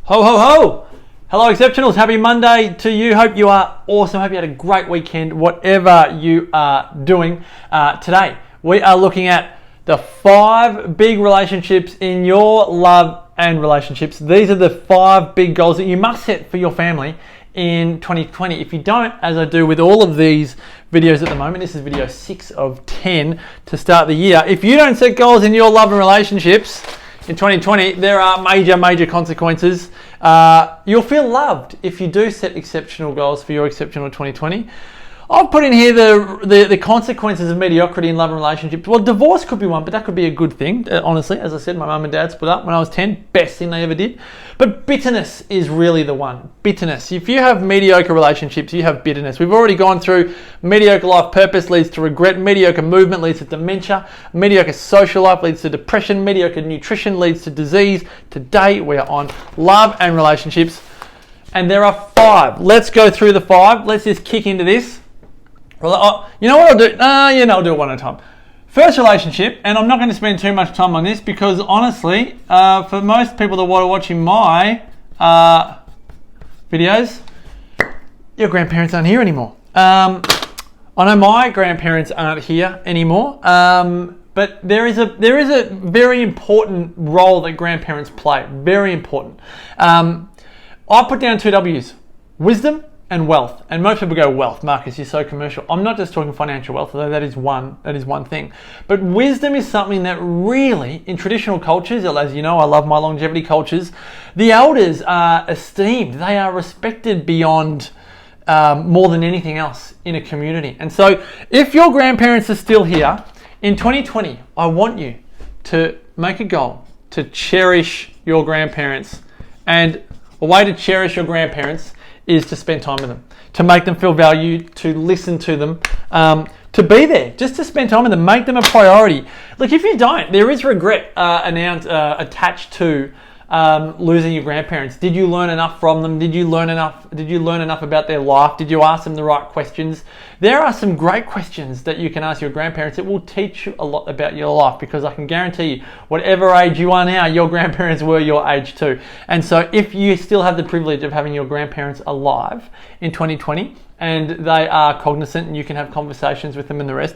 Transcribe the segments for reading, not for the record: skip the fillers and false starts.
Ho, ho, ho! Hello, Exceptionals. Happy Monday to you. Hope you are awesome. Hope you had a great weekend, whatever you are doing. Today, we are looking at the 5 big relationships in your love and relationships. These are the 5 big goals that you must set for your family in 2020. If you don't, as I do with all of these videos at the moment, this is video 6 of 10 to start the year. If you don't set goals in your love and relationships in 2020, there are major consequences. You'll feel loved if you do set exceptional goals for your exceptional 2020. I've put in here the consequences of mediocrity in love and relationships. Well, divorce could be one, but that could be a good thing. Honestly, as I said, my mum and dad split up when I was 10. Best thing they ever did. But bitterness is really the one. Bitterness. If you have mediocre relationships, you have bitterness. We've already gone through mediocre life purpose leads to regret. Mediocre movement leads to dementia. Mediocre social life leads to depression. Mediocre nutrition leads to disease. Today, we are on love and relationships. And there are 5. Let's go through the 5. Let's just kick into this. Well, you know what I'll do? I'll do it one at a time. First relationship, and I'm not going to spend too much time on this because honestly, for most people that are watching my videos, your grandparents aren't here anymore. I know my grandparents aren't here anymore, but there is a very important role that grandparents play. Very important. I put down 2 W's: wisdom and wealth. And most people go, wealth, Marcus, you're so commercial. I'm not just talking financial wealth, although that is one thing. But wisdom is something that really, in traditional cultures, as you know, I love my longevity cultures, the elders are esteemed. They are respected beyond more than anything else in a community. And so if your grandparents are still here, in 2020, I want you to make a goal to cherish your grandparents. And a way to cherish your grandparents is to spend time with them, to make them feel valued, to listen to them, to be there, just to spend time with them, make them a priority. Look, if you don't, there is regret attached to losing your grandparents. Did you learn enough from them? Did you learn enough about their life? Did you ask them the right questions? There are some great questions that you can ask your grandparents. It will teach you a lot about your life, because I can guarantee you, whatever age you are now, your grandparents were your age too. And so if you still have the privilege of having your grandparents alive in 2020 and they are cognizant and you can have conversations with them and the rest,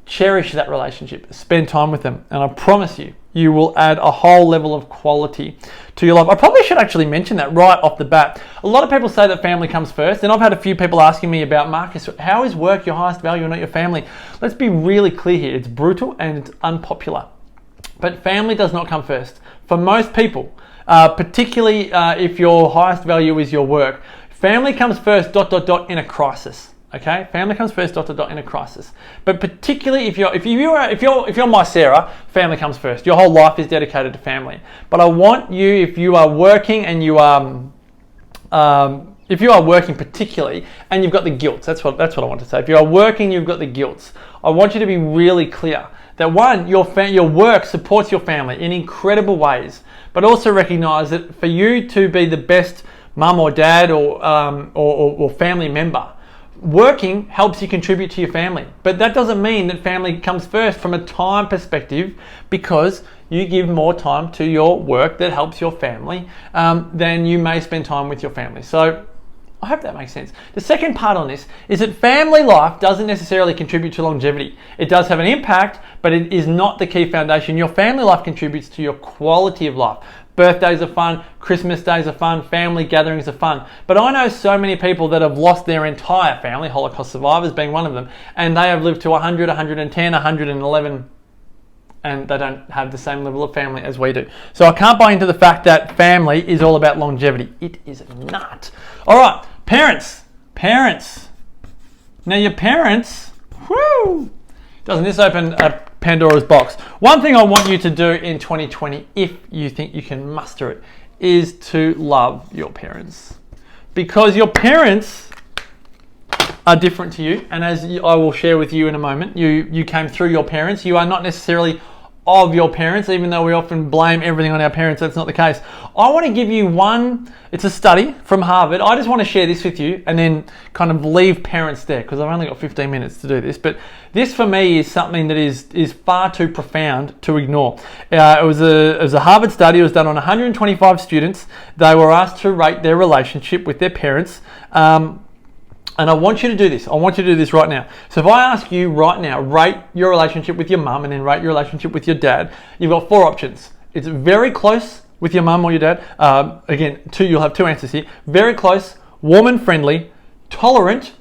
cherish that relationship, spend time with them, and I promise you, you will add a whole level of quality to your life. I probably should actually mention that right off the bat. A lot of people say that family comes first, and I've had a few people asking me about, Marcus, how is work your highest value and not your family? Let's be really clear here. It's brutal and it's unpopular, but family does not come first. For most people, particularly if your highest value is your work, family comes first, in a crisis. Okay, family comes first, in a crisis. But particularly if you're my Sarah, family comes first. Your whole life is dedicated to family. But I want you, if you are working and if you are working particularly and you've got the guilt, that's what I want to say. If you are working, you've got the guilt. I want you to be really clear that one, your work supports your family in incredible ways, but also recognize that for you to be the best mum or dad or family member, working helps you contribute to your family. But that doesn't mean that family comes first from a time perspective, because you give more time to your work that helps your family than you may spend time with your family. So I hope that makes sense. The second part on this is that family life doesn't necessarily contribute to longevity. It does have an impact, but it is not the key foundation. Your family life contributes to your quality of life. Birthdays are fun, Christmas days are fun, family gatherings are fun. But I know so many people that have lost their entire family, Holocaust survivors being one of them, and they have lived to 100, 110, 111, and they don't have the same level of family as we do. So I can't buy into the fact that family is all about longevity. It is not. All right, parents. Now your parents, doesn't this open a Pandora's box? One thing I want you to do in 2020, if you think you can muster it, is to love your parents. Because your parents are different to you, and as I will share with you in a moment, you came through your parents. You are not necessarily of your parents, even though we often blame everything on our parents. That's not the case. I want to give you it's a study from Harvard. I just want to share this with you and then kind of leave parents there because I've only got 15 minutes to do this. But this for me is something that is far too profound to ignore. It was a Harvard study. It was done on 125 students. They were asked to rate their relationship with their parents. And I want you to do this. I want you to do this right now. So if I ask you right now, rate your relationship with your mum and then rate your relationship with your dad, you've got 4 options. It's very close with your mum or your dad. Again, you'll have 2 answers here. Very close, warm and friendly, tolerant,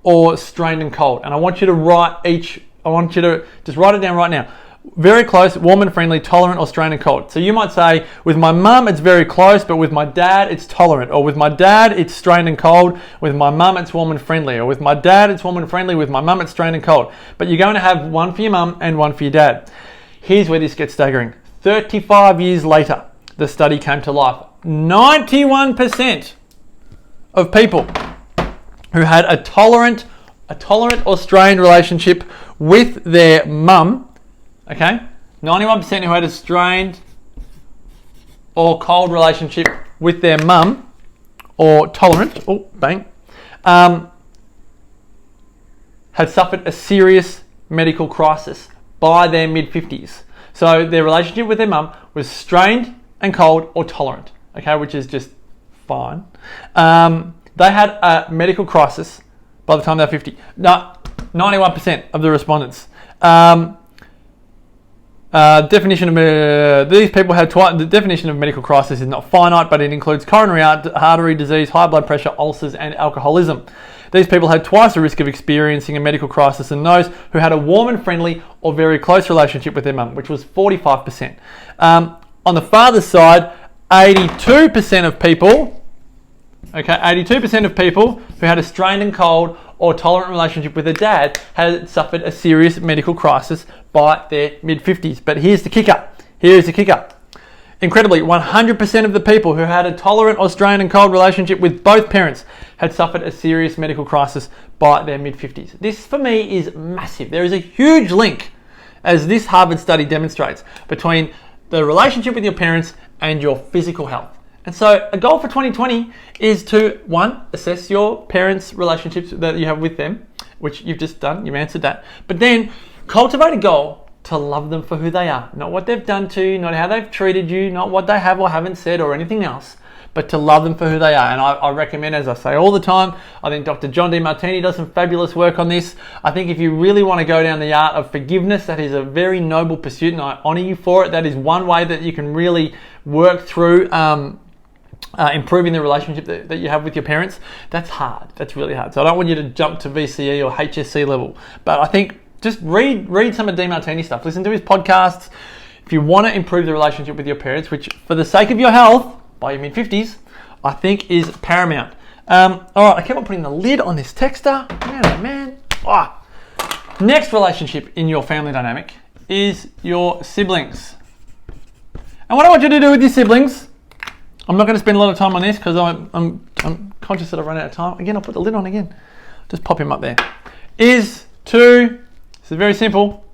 or strained and cold. And I want you to just write it down right now. Very close, warm and friendly, tolerant, or strained and cold. So you might say, with my mum, it's very close, but with my dad, it's tolerant. Or with my dad, it's strained and cold. With my mum, it's warm and friendly. Or with my dad, it's warm and friendly. With my mum, it's strained and cold. But you're going to have one for your mum and one for your dad. Here's where this gets staggering. 35 years later, the study came to life. 91% of people who had a tolerant or strained relationship with their mum, okay, 91% who had a strained or cold relationship with their mum, or tolerant, had suffered a serious medical crisis by their mid-50s. So their relationship with their mum was strained and cold or tolerant, okay, which is just fine. They had a medical crisis by the time they were 50. No, 91% of the respondents. These people had the definition of medical crisis is not finite, but it includes coronary artery disease, high blood pressure, ulcers, and alcoholism. These people had twice the risk of experiencing a medical crisis than those who had a warm and friendly or very close relationship with their mum, which was 45%. On the father's side, 82% of people, okay, 82% of people who had a strained and cold or tolerant relationship with their dad had suffered a serious medical crisis by their mid-50s. But here's the kicker. Incredibly, 100% of the people who had a tolerant or strained and cold relationship with both parents had suffered a serious medical crisis by their mid-50s. This, for me, is massive. There is a huge link, as this Harvard study demonstrates, between the relationship with your parents and your physical health. And so a goal for 2020 is to, 1, assess your parents' relationships that you have with them, which you've just done, you've answered that. But then cultivate a goal to love them for who they are. Not what they've done to you, not how they've treated you, not what they have or haven't said or anything else, but to love them for who they are. And I recommend, as I say all the time, I think Dr. John Demartini does some fabulous work on this. I think if you really want to go down the art of forgiveness, that is a very noble pursuit and I honor you for it. That is one way that you can really work through improving the relationship that you have with your parents. That's hard. That's really hard. So I don't want you to jump to VCE or HSC level. But I think just read some of Demartini stuff. Listen to his podcasts. If you want to improve the relationship with your parents, which for the sake of your health, by your mid-50s, I think is paramount. All right, I keep on putting the lid on this texter. Man. Next relationship in your family dynamic is your siblings. And what I want you to do with your siblings, I'm not going to spend a lot of time on this because I'm conscious that I've run out of time. Again, I'll put the lid on again. Just pop him up there. This is very simple.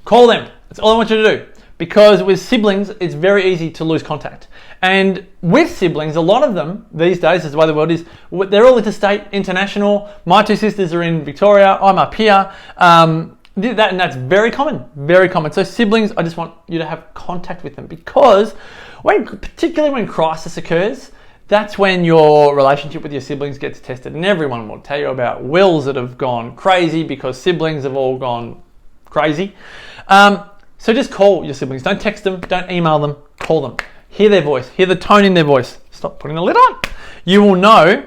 Call them. That's all I want you to do. Because with siblings, it's very easy to lose contact. And with siblings, a lot of them these days, is the way the world is, they're all interstate, international. My 2 sisters are in Victoria. I'm up here. And that's very common, very common. So siblings, I just want you to have contact with them because particularly when crisis occurs, that's when your relationship with your siblings gets tested. And everyone will tell you about wills that have gone crazy because siblings have all gone crazy. So just call your siblings. Don't text them, don't email them, call them. Hear their voice, hear the tone in their voice. Stop putting the lid on. You will know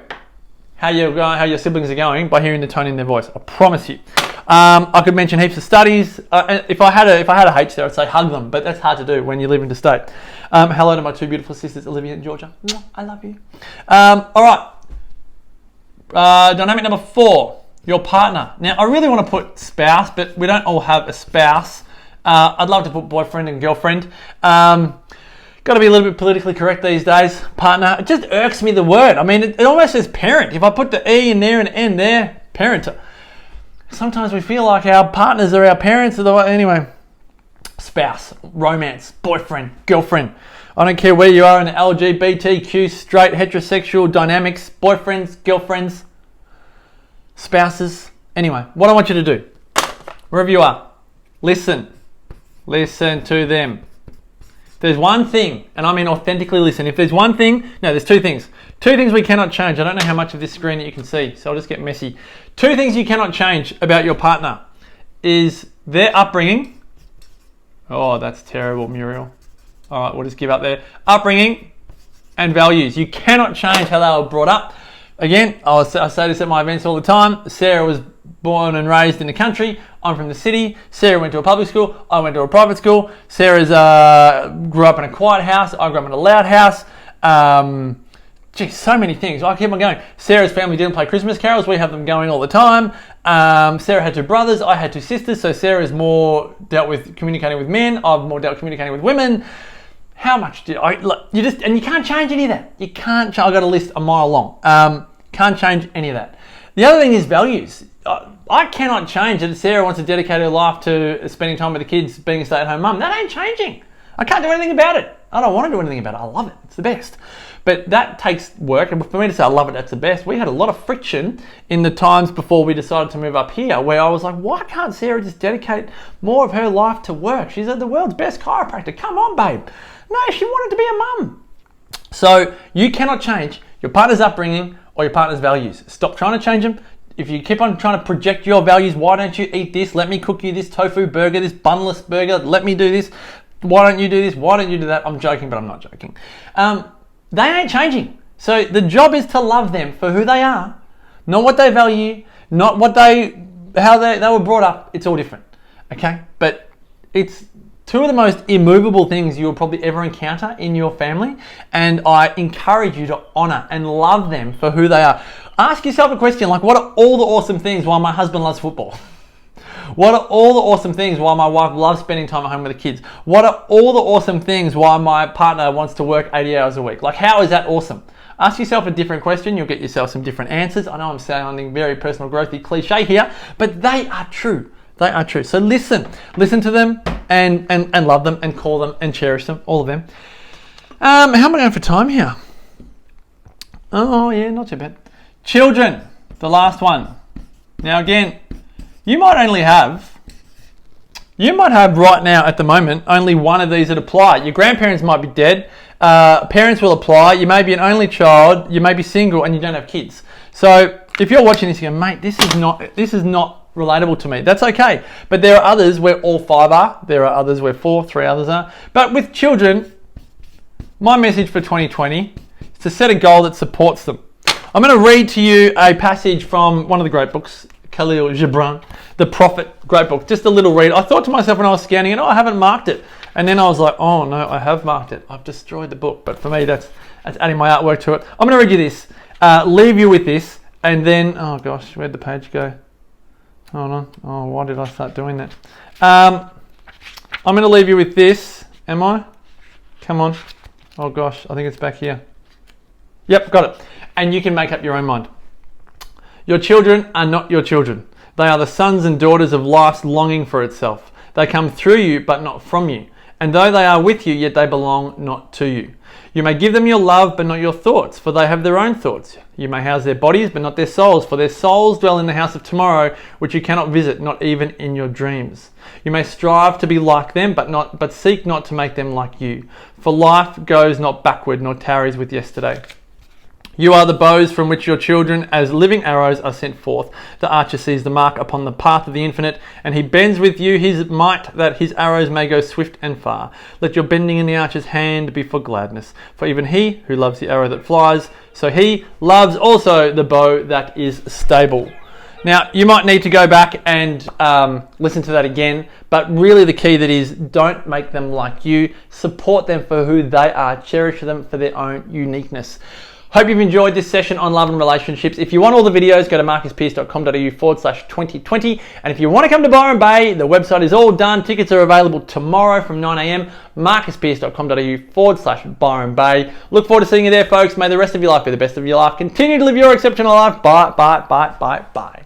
how your siblings are going by hearing the tone in their voice. I promise you. I could mention heaps of studies. If I had a H there, I'd say hug them, but that's hard to do when you live interstate. Hello to my 2 beautiful sisters, Olivia and Georgia. I love you. All right. Dynamic number 4, your partner. Now, I really want to put spouse, but we don't all have a spouse. I'd love to put boyfriend and girlfriend. Got to be a little bit politically correct these days. Partner. It just irks me, the word. I mean, it almost says parent. If I put the E in there and the N there, parent. Sometimes we feel like our partners are our parents. Anyway, spouse, romance, boyfriend, girlfriend. I don't care where you are in the LGBTQ, straight, heterosexual dynamics, boyfriends, girlfriends, spouses. Anyway, what I want you to do, wherever you are, listen to them. If there's one thing, and I mean authentically listen, if there's one thing, no, there's two things. Two things we cannot change. I don't know how much of this screen that you can see, so I'll just get messy. Two things you cannot change about your partner is their upbringing. Oh, that's terrible, Muriel. All right, we'll just give up there. Upbringing and values. You cannot change how they were brought up. Again, I say this at my events all the time. Sarah was born and raised in the country. I'm from the city. Sarah went to a public school. I went to a private school. Sarah's grew up in a quiet house. I grew up in a loud house. Geez, so many things. I keep on going. Sarah's family didn't play Christmas carols. We have them going all the time. Sarah had two brothers. I had two sisters. So Sarah's more dealt with communicating with men. I've more dealt with communicating with women. How much did I, look, you can't change any of that. You can't change. I've got a list a mile long. Can't change any of that. The other thing is values. I cannot change that Sarah wants to dedicate her life to spending time with the kids, being a stay-at-home mum. That ain't changing. I can't do anything about it. I don't want to do anything about it. I love it. It's the best. But that takes work. And for me to say I love it, that's the best. We had a lot of friction in the times before we decided to move up here where I was like, why can't Sarah just dedicate more of her life to work? She's the world's best chiropractor. Come on, babe. No, she wanted to be a mum. So you cannot change your partner's upbringing or your partner's values. Stop trying to change them. If you keep on trying to project your values, why don't you eat this? Let me cook you this tofu burger, this bunless burger. Let me do this. Why don't you do this? Why don't you do that? I'm joking, but I'm not joking. They ain't changing. So the job is to love them for who they are, not what they value, not how they were brought up. It's all different, okay? But it's two of the most immovable things you'll probably ever encounter in your family, and I encourage you to honor and love them for who they are. Ask yourself a question like, what are all the awesome things why my husband loves football? What are all the awesome things why my wife loves spending time at home with the kids? What are all the awesome things why my partner wants to work 80 hours a week? Like, how is that awesome? Ask yourself a different question. You'll get yourself some different answers. I know I'm sounding very personal growthy cliche here, but they are true. They are true. So listen to them and love them and call them and cherish them, all of them. How am I going for time here? Oh yeah, not too bad. Children, the last one. Now again, you might have right now at the moment only one of these that apply. Your grandparents might be dead. Parents will apply. You may be an only child. You may be single and you don't have kids. So if you're watching this, you go, mate, this is not relatable to me. That's okay. But there are others where all five are. There are others where three others are. But with children, my message for 2020 is to set a goal that supports them. I'm going to read to you a passage from one of the great books, Khalil Gibran, The Prophet, great book. Just a little read. I thought to myself when I was scanning it, I haven't marked it. And then I was like, oh no, I have marked it. I've destroyed the book. But for me, that's adding my artwork to it. I'm going to read you this, leave you with this, and then, oh gosh, where'd the page go? Hold on. Oh, why did I start doing that? I'm going to leave you with this. Am I? Come on. Oh gosh, I think it's back here. Yep, got it. And you can make up your own mind. Your children are not your children. They are the sons and daughters of life's longing for itself. They come through you, but not from you. And though they are with you, yet they belong not to you. You may give them your love, but not your thoughts, for they have their own thoughts. You may house their bodies, but not their souls, for their souls dwell in the house of tomorrow, which you cannot visit, not even in your dreams. You may strive to be like them, but seek not to make them like you. For life goes not backward, nor tarries with yesterday. You are the bows from which your children, as living arrows, are sent forth. The archer sees the mark upon the path of the infinite, and he bends with you his might, that his arrows may go swift and far. Let your bending in the archer's hand be for gladness. For even he who loves the arrow that flies, so he loves also the bow that is stable. Now, you might need to go back and listen to that again, but really the key that is, don't make them like you. Support them for who they are. Cherish them for their own uniqueness. Hope you've enjoyed this session on love and relationships. If you want all the videos, go to marcuspearce.com.au/2020. And if you want to come to Byron Bay, the website is all done. Tickets are available tomorrow from 9 a.m. marcuspearce.com.au/Byron Bay. Look forward to seeing you there, folks. May the rest of your life be the best of your life. Continue to live your exceptional life. Bye, bye, bye, bye, bye.